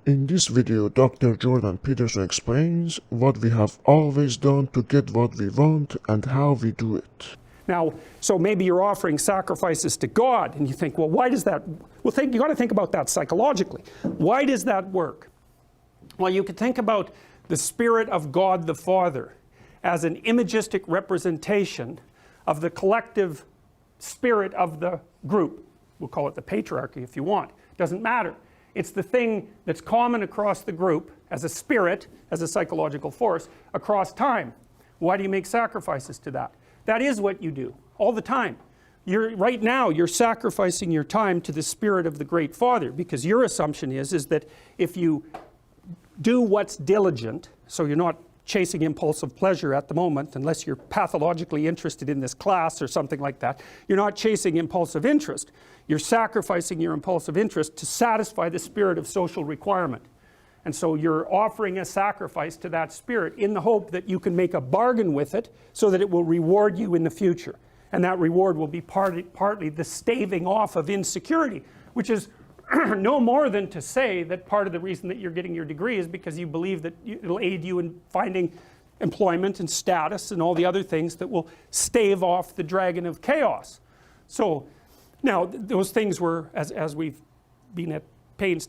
In this video, Dr. Jordan Peterson explains what we have always done to get what we want and how we do it. Now, so maybe you're offering sacrifices to God, and you think, well, why does that, well, you got to think about that psychologically. Why does that work? Well, you could think about the Spirit of God the Father as an imagistic representation of the collective spirit of the group. We'll call it the patriarchy if you want. Doesn't matter. It's the thing that's common across the group as a spirit, as a psychological force, across time. Why do you make sacrifices to that? That is what you do, all the time. Right now, you're sacrificing your time to the Spirit of the Great Father, because your assumption is that if you do what's diligent, so you're not chasing impulsive pleasure at the moment, unless you're pathologically interested in this class or something like that, you're not chasing impulsive interest. You're sacrificing your impulsive interest to satisfy the spirit of social requirement. And so you're offering a sacrifice to that spirit in the hope that you can make a bargain with it so that it will reward you in the future. And that reward will be partly the staving off of insecurity, which is no more than to say that part of the reason that you're getting your degree is because you believe that it'll aid you in finding employment and status and all the other things that will stave off the dragon of chaos. So now those things were, as we've been at pains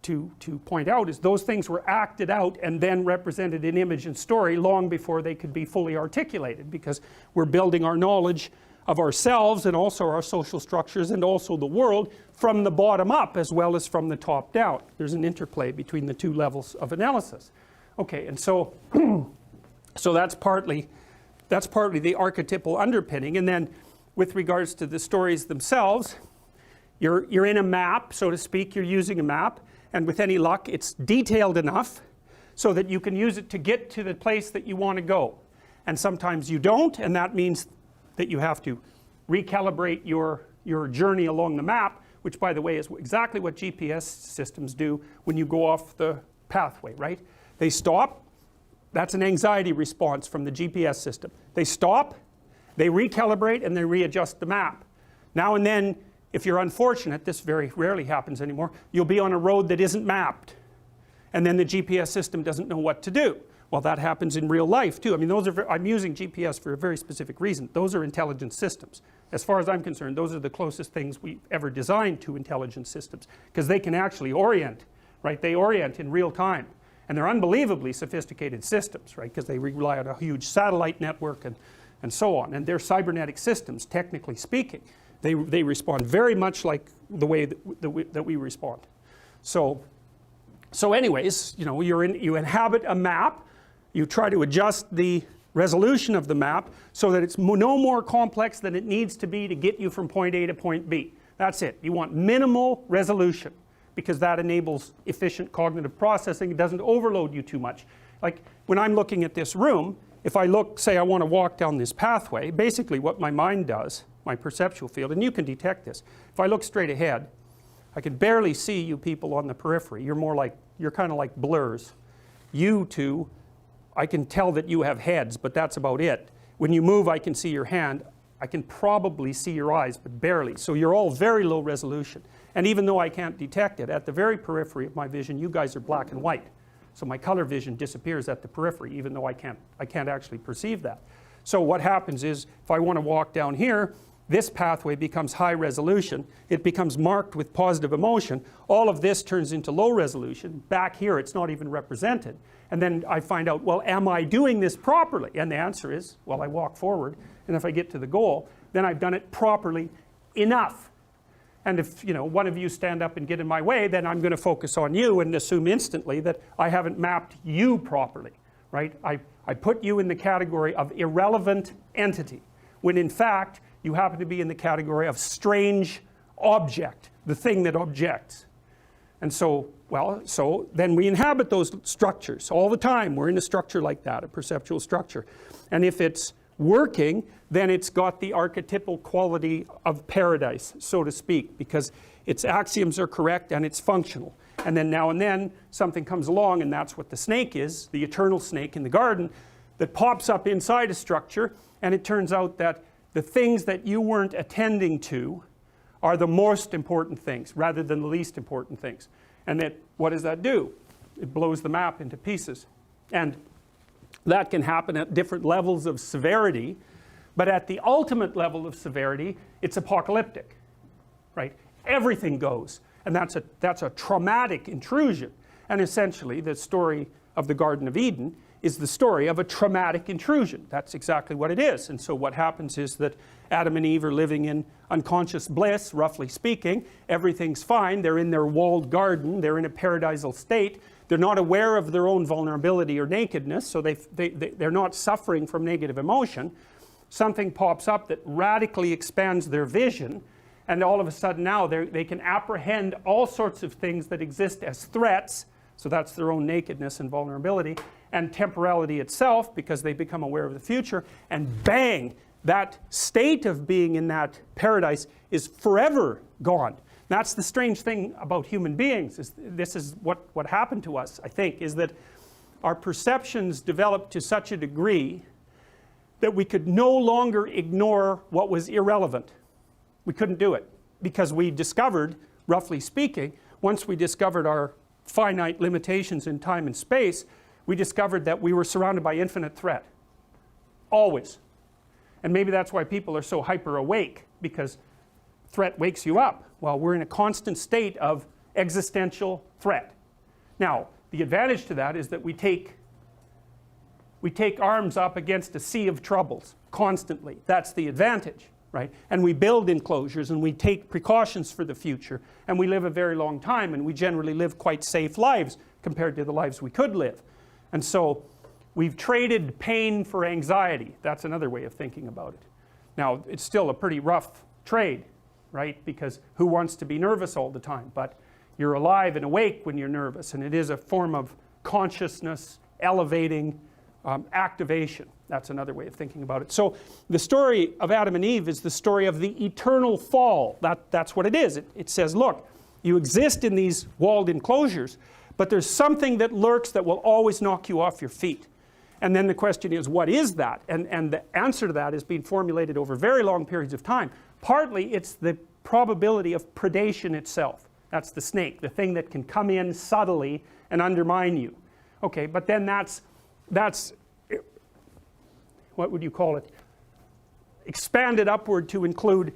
to point out, is those things were acted out and then represented in image and story long before they could be fully articulated, because we're building our knowledge of ourselves and also our social structures and also the world from the bottom up as well as from the top down. There's an interplay between the two levels of analysis. Okay, and so so that's partly the archetypal underpinning. And then with regards to the stories themselves, you're in a map, so to speak. You're using a map, and with any luck it's detailed enough so that you can use it to get to the place that you want to go. And sometimes you don't, and that means that you have to recalibrate your journey along the map, which, by the way, is exactly what GPS systems do when you go off the pathway, right? They stop. That's an anxiety response from the GPS system. They stop, they recalibrate, and they readjust the map. Now and then, if you're unfortunate, this very rarely happens anymore, you'll be on a road that isn't mapped, and then the GPS system doesn't know what to do. Well, that happens in real life too. I mean, I'm using GPS for a very specific reason. Those are intelligent systems. As far as I'm concerned, those are the closest things we've ever designed to intelligent systems, because they can actually orient, right? They orient in real time. And they're unbelievably sophisticated systems, right? Because they rely on a huge satellite network and so on. And they're cybernetic systems, technically speaking. They respond very much like the way that we respond. So anyways, you know, you inhabit a map. You try to adjust the resolution of the map so that it's no more complex than it needs to be to get you from point A to point B. That's it. You want minimal resolution, because that enables efficient cognitive processing. It doesn't overload you too much. Like when I'm looking at this room, if I look, say I want to walk down this pathway, basically what my mind does, my perceptual field, and you can detect this, if I look straight ahead, I can barely see you people on the periphery. You're kind of like blurs. You two, I can tell that you have heads, but that's about it. When you move, I can see your hand. I can probably see your eyes, but barely. So you're all very low resolution. And even though I can't detect it, at the very periphery of my vision, you guys are black and white. So my color vision disappears at the periphery, even though I can't actually perceive that. So what happens is, if I want to walk down here, this pathway becomes high resolution. It becomes marked with positive emotion. All of this turns into low resolution. Back here, it's not even represented. And then I find out, well, am I doing this properly? And the answer is, well, I walk forward, and if I get to the goal, then I've done it properly enough. And if, you know, one of you stand up and get in my way, then I'm going to focus on you and assume instantly that I haven't mapped you properly, right? I put you in the category of irrelevant entity, when in fact, you happen to be in the category of strange object, the thing that objects. And so, well, so then we inhabit those structures all the time. We're in a structure like that, a perceptual structure. And if it's working, then it's got the archetypal quality of paradise, so to speak, because its axioms are correct and it's functional. And then now and then something comes along, and that's what the snake is, the eternal snake in the garden, that pops up inside a structure, and it turns out that the things that you weren't attending to are the most important things rather than the least important things. And what does that do? It blows the map into pieces. And that can happen at different levels of severity, but at the ultimate level of severity, it's apocalyptic, right? Everything goes, and that's a traumatic intrusion. And essentially, the story of the Garden of Eden is the story of a traumatic intrusion. That's exactly what it is. And so what happens is that Adam and Eve are living in unconscious bliss, roughly speaking. Everything's fine. They're in their walled garden. They're in a paradisal state. They're not aware of their own vulnerability or nakedness, so they're not suffering from negative emotion. Something pops up that radically expands their vision, and all of a sudden now they can apprehend all sorts of things that exist as threats, so that's their own nakedness and vulnerability, and temporality itself, because they become aware of the future, and bang, that state of being in that paradise is forever gone. That's the strange thing about human beings. This is what happened to us, I think, is that our perceptions developed to such a degree that we could no longer ignore what was irrelevant. We couldn't do it, because we discovered, roughly speaking, once we discovered our finite limitations in time and space, we discovered that we were surrounded by infinite threat. Always. And maybe that's why people are so hyper awake, because threat wakes you up. Well, we're in a constant state of existential threat. Now, the advantage to that is that we take arms up against a sea of troubles constantly. That's the advantage, right? And we build enclosures, and we take precautions for the future, and we live a very long time, and we generally live quite safe lives compared to the lives we could live. And so we've traded pain for anxiety. That's another way of thinking about it. Now, it's still a pretty rough trade, right? Because who wants to be nervous all the time? But you're alive and awake when you're nervous, and it is a form of consciousness elevating activation. That's another way of thinking about it. So the story of Adam and Eve is the story of the eternal fall. That's what it is. It says, look, you exist in these walled enclosures, but there's something that lurks that will always knock you off your feet. And then the question is, what is that? And the answer to that is being formulated over very long periods of time. Partly it's the probability of predation itself. That's the snake, the thing that can come in subtly and undermine you. Okay, but then that's what would you call it? Expanded upward to include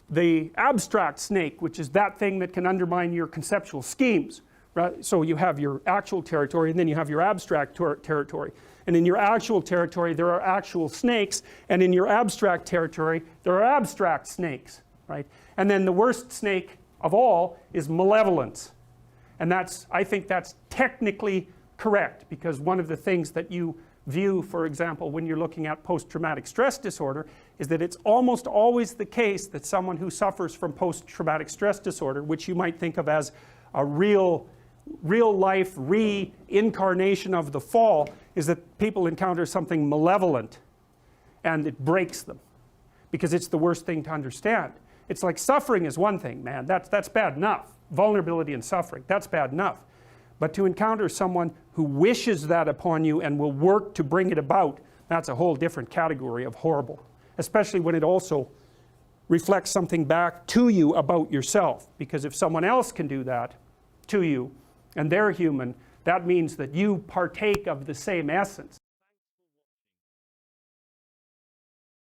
the abstract snake, which is that thing that can undermine your conceptual schemes. Right? So you have your actual territory, and then you have your abstract territory. And in your actual territory, there are actual snakes, and in your abstract territory, there are abstract snakes. Right? And then the worst snake of all is malevolence. And I think that's technically correct, because one of the things that you view, for example, when you're looking at post-traumatic stress disorder, is that it's almost always the case that someone who suffers from post-traumatic stress disorder, which you might think of as a real life reincarnation of the fall, is that people encounter something malevolent and it breaks them, because it's the worst thing to understand. It's like suffering is one thing, man, that's bad enough. Vulnerability and suffering, that's bad enough. But to encounter someone who wishes that upon you and will work to bring it about, that's a whole different category of horrible, especially when it also reflects something back to you about yourself. Because if someone else can do that to you and they're human, that means that you partake of the same essence.